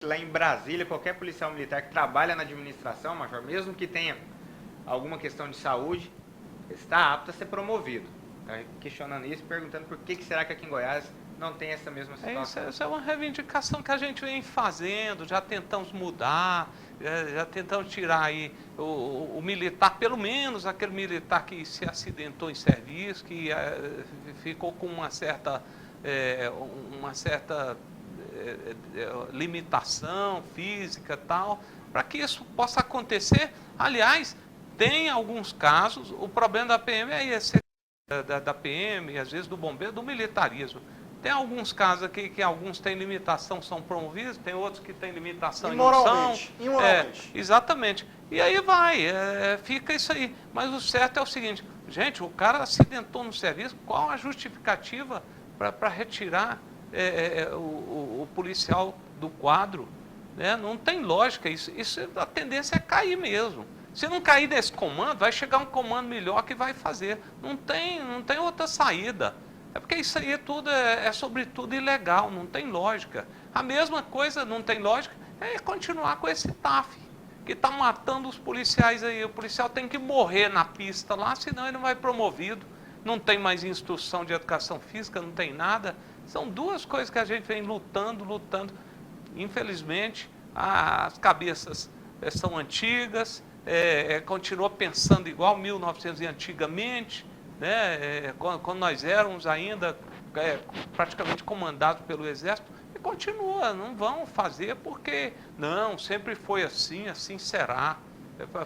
lá em Brasília, qualquer policial militar que trabalha na administração, major, mesmo que tenha alguma questão de saúde, está apto a ser promovido. Está questionando isso, perguntando por que será que aqui em Goiás não tem essa mesma situação. Isso é uma reivindicação que a gente vem fazendo, já tentamos mudar, já tentamos tirar aí o militar, pelo menos aquele militar que se acidentou em serviço, que ficou com uma certa limitação física e tal, para que isso possa acontecer. Aliás, tem alguns casos, o problema da PM é esse, da PM, às vezes do bombeiro, do militarismo. Tem alguns casos aqui que alguns têm limitação, são promovidos, tem outros que têm limitação e não são. Imoralmente. Exatamente. E aí fica isso aí. Mas o certo é o seguinte, gente, o cara acidentou no serviço, qual a justificativa para retirar o policial do quadro? Né? Não tem lógica isso. A tendência é cair mesmo. Se não cair desse comando, vai chegar um comando melhor que vai fazer. Não tem outra saída. É porque isso aí tudo sobretudo ilegal, não tem lógica. A mesma coisa, não tem lógica, é continuar com esse TAF, que está matando os policiais aí. O policial tem que morrer na pista lá, senão ele não vai promovido. Não tem mais instrução de educação física, não tem nada. São duas coisas que a gente vem lutando. Infelizmente, as cabeças são antigas, continua pensando igual 1900 e antigamente, né? Quando nós éramos ainda praticamente comandados pelo Exército, e continua, não vão fazer porque, não, sempre foi assim, assim será.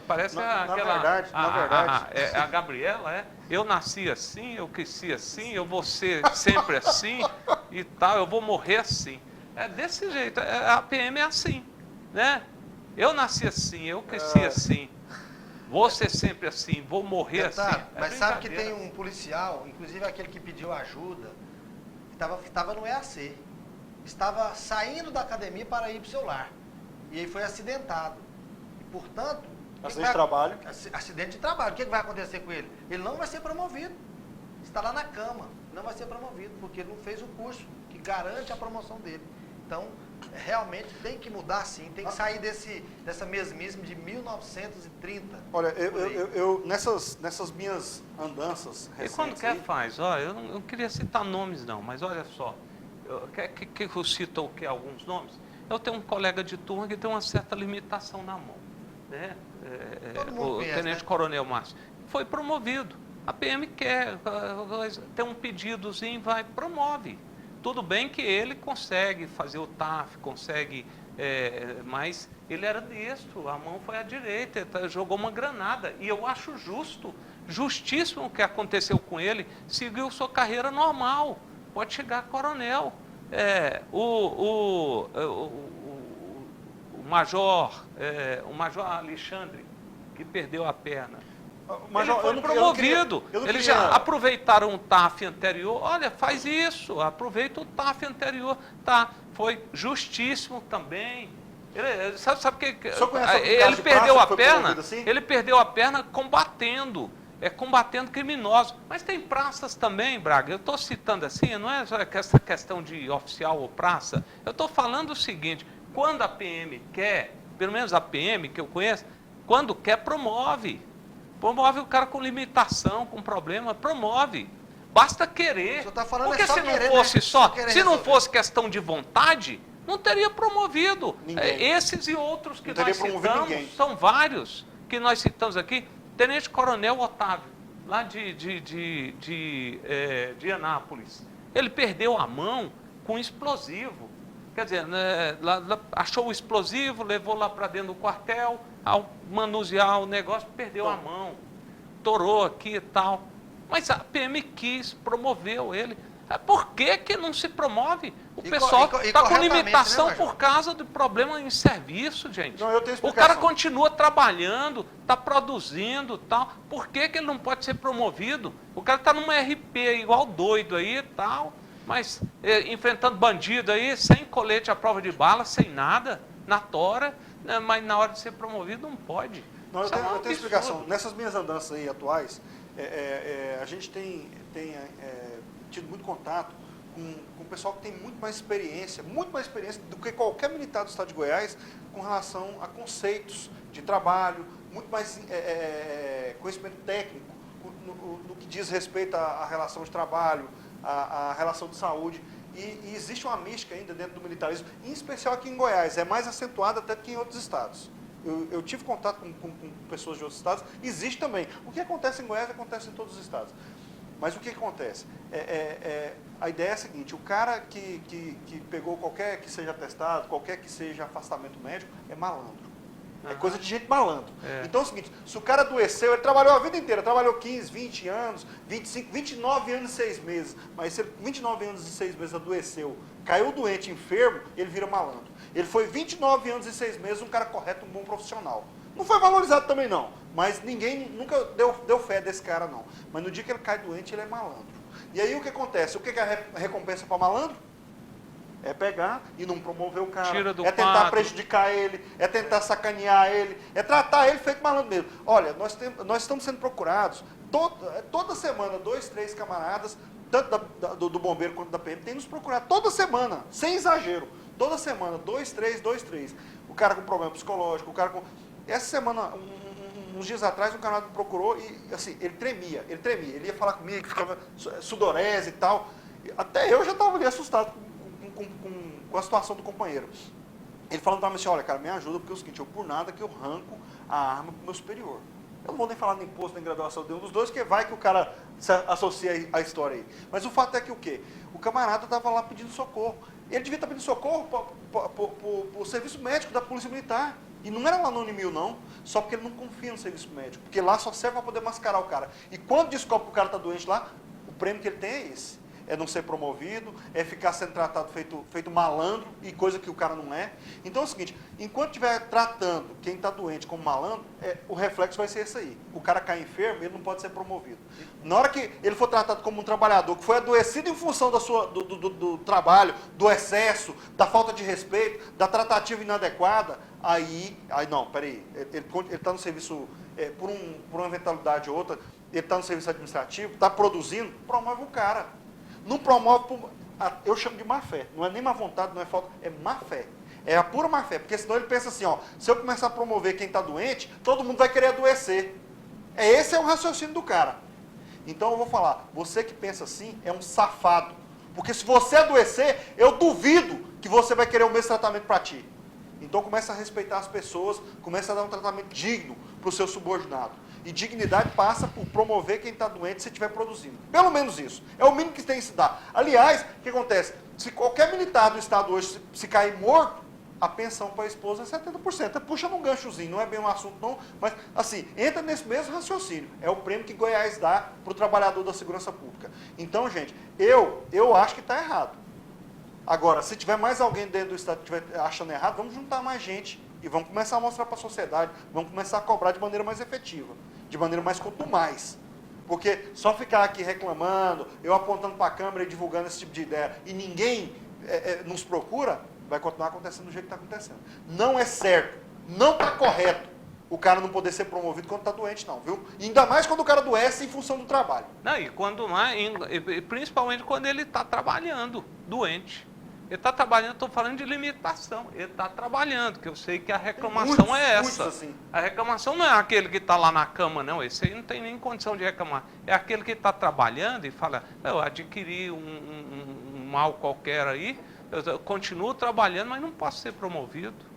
Parece na verdade, a Gabriela, eu nasci assim, eu cresci assim, eu vou ser sempre assim e tal, eu vou morrer assim. É desse jeito, a PM é assim, né? Eu nasci assim, eu cresci assim, vou ser sempre assim, vou morrer assim. Mas sabe que tem um policial, inclusive aquele que pediu ajuda, que estava no EAC, estava saindo da academia para ir para o seu lar, e aí foi acidentado. E, portanto... Acidente de trabalho. Acidente de trabalho. O que vai acontecer com ele? Ele não vai ser promovido. Está lá na cama, não vai ser promovido, porque ele não fez o curso que garante a promoção dele. Então, realmente tem que mudar sim, tem que sair dessa mesmice de 1930. Olha, eu nessas minhas andanças recentes... E quando quer faz, eu não queria citar nomes não, mas olha só, que eu cito alguns nomes? Eu tenho um colega de turma que tem uma certa limitação na mão, né? O Tenente Coronel Márcio foi promovido. A PM quer, tem um pedidozinho, promove. Tudo bem que ele consegue fazer o TAF, mas ele era destro, a mão foi à direita, jogou uma granada. E eu acho justíssimo o que aconteceu com ele, seguiu sua carreira normal, pode chegar a coronel. O Major Alexandre, que perdeu a perna, ele foi promovido. Eles já aproveitaram o TAF anterior. Olha, faz isso, aproveita o TAF anterior. Tá, foi justíssimo também. Ele, sabe que ele perdeu a perna? Assim? Ele perdeu a perna combatendo criminosos. Mas tem praças também, Braga. Eu estou citando assim, não é só essa questão de oficial ou praça. Eu estou falando o seguinte: quando a PM quer, pelo menos a PM que eu conheço, quando quer, promove. Promove o cara com limitação, com problema, promove. Basta querer. Porque se não fosse se não fosse questão de vontade, não teria promovido. Esses e outros que nós citamos, são vários que nós citamos aqui. Tenente Coronel Otávio, lá de Anápolis, ele perdeu a mão com explosivo. Quer dizer, achou o explosivo, levou lá para dentro do quartel, ao manusear o negócio, perdeu a mão, torou aqui e tal. Mas a PM quis, promoveu ele. Por que não se promove? O pessoal está com limitação, né, por causa do problema em serviço, gente. Não, o cara continua trabalhando, está produzindo e tal. Por que ele não pode ser promovido? O cara está numa RP igual doido aí e tal, mas enfrentando bandido aí, sem colete à prova de bala, sem nada, na tora, né, mas na hora de ser promovido não pode. Não, eu tenho explicação. Nessas minhas andanças aí atuais, a gente tem tido muito contato com o pessoal que tem muito mais experiência do que qualquer militar do estado de Goiás com relação a conceitos de trabalho, muito mais conhecimento técnico no que diz respeito à relação de trabalho, à relação de saúde. E existe uma mística ainda dentro do militarismo, em especial aqui em Goiás, é mais acentuada até que em outros estados. Eu tive contato com pessoas de outros estados, existe também. O que acontece em Goiás acontece em todos os estados. Mas o que acontece? A ideia é a seguinte, o cara que pegou qualquer que seja atestado, qualquer que seja afastamento médico, é malandro. É coisa de gente malandro. Então é o seguinte, se o cara adoeceu, ele trabalhou a vida inteira, trabalhou 15, 20 anos, 25, 29 anos e 6 meses, mas se ele 29 anos e 6 meses adoeceu, caiu doente, enfermo, ele vira malandro. Ele foi 29 anos e 6 meses um cara correto, um bom profissional. Não foi valorizado também não, mas ninguém nunca deu fé desse cara não. Mas no dia que ele cai doente, ele é malandro. E aí o que acontece? O que é a recompensa para malandro? É pegar e não promover o cara, é tentar prejudicar ele, é tentar sacanear ele, é tratar ele feito malandro mesmo. Olha, nós estamos sendo procurados, toda semana, 2, 3 camaradas, tanto do bombeiro quanto da PM, tem nos procurado toda semana, sem exagero. Toda semana, 2, 3. O cara com problema psicológico, o cara com... Essa semana, uns dias atrás, um camarada me procurou e, assim, ele tremia. Ele ia falar comigo, ficava sudorese e tal. Até eu já estava ali assustado com a situação do companheiro. Ele falando para mim assim, olha, cara, me ajuda, porque é o seguinte, eu por nada que eu arranco a arma pro meu superior. Eu não vou nem falar nem imposto, nem graduação de um dos dois, porque vai que o cara se associa à história aí. Mas o fato é que o quê? O camarada estava lá pedindo socorro. Ele devia estar pedindo socorro para o serviço médico da Polícia Militar. E não era lá no Unimil, não, só porque ele não confia no serviço médico. Porque lá só serve para poder mascarar o cara. E quando descobre que o cara está doente lá, o prêmio que ele tem é esse. É não ser promovido, é ficar sendo tratado feito malandro, e coisa que o cara não é. Então é o seguinte, enquanto estiver tratando quem está doente como malandro, o reflexo vai ser esse aí. O cara cai enfermo, ele não pode ser promovido. Na hora que ele for tratado como um trabalhador que foi adoecido em função do trabalho, do excesso, da falta de respeito, da tratativa inadequada, aí não, peraí, ele está no serviço, por uma eventualidade ou outra, ele está no serviço administrativo, está produzindo, promove o cara. Não promove, eu chamo de má fé, não é nem má vontade, não é falta, é má fé. É a pura má fé, porque senão ele pensa assim, ó, se eu começar a promover quem está doente, todo mundo vai querer adoecer. Esse é o raciocínio do cara. Então eu vou falar, você que pensa assim é um safado. Porque se você adoecer, eu duvido que você vai querer o mesmo tratamento para ti. Então começa a respeitar as pessoas, começa a dar um tratamento digno para o seu subordinado. E dignidade passa por promover quem está doente se estiver produzindo. Pelo menos isso. É o mínimo que tem que se dar. Aliás, o que acontece? Se qualquer militar do Estado hoje se cair morto, a pensão para a esposa é 70%. Puxa num ganchozinho, não é bem um assunto não, mas assim, entra nesse mesmo raciocínio. É o prêmio que Goiás dá para o trabalhador da segurança pública. Então, gente, eu acho que está errado. Agora, se tiver mais alguém dentro do Estado que estiver achando errado, vamos juntar mais gente e vamos começar a mostrar para a sociedade, vamos começar a cobrar de maneira mais efetiva, de maneira mais contumaz. Porque só ficar aqui reclamando, eu apontando para a câmera e divulgando esse tipo de ideia, e ninguém nos procura, vai continuar acontecendo do jeito que está acontecendo. Não é certo, não está correto o cara não poder ser promovido quando está doente, não, viu? E ainda mais quando o cara adoece em função do trabalho. Não, e quando mais, principalmente quando ele está trabalhando, doente. Ele está trabalhando, estou falando de limitação, ele está trabalhando, que eu sei que a reclamação é essa. Assim. A reclamação não é aquele que está lá na cama, não, esse aí não tem nem condição de reclamar. É aquele que está trabalhando e fala, eu adquiri um mal qualquer aí, eu continuo trabalhando, mas não posso ser promovido.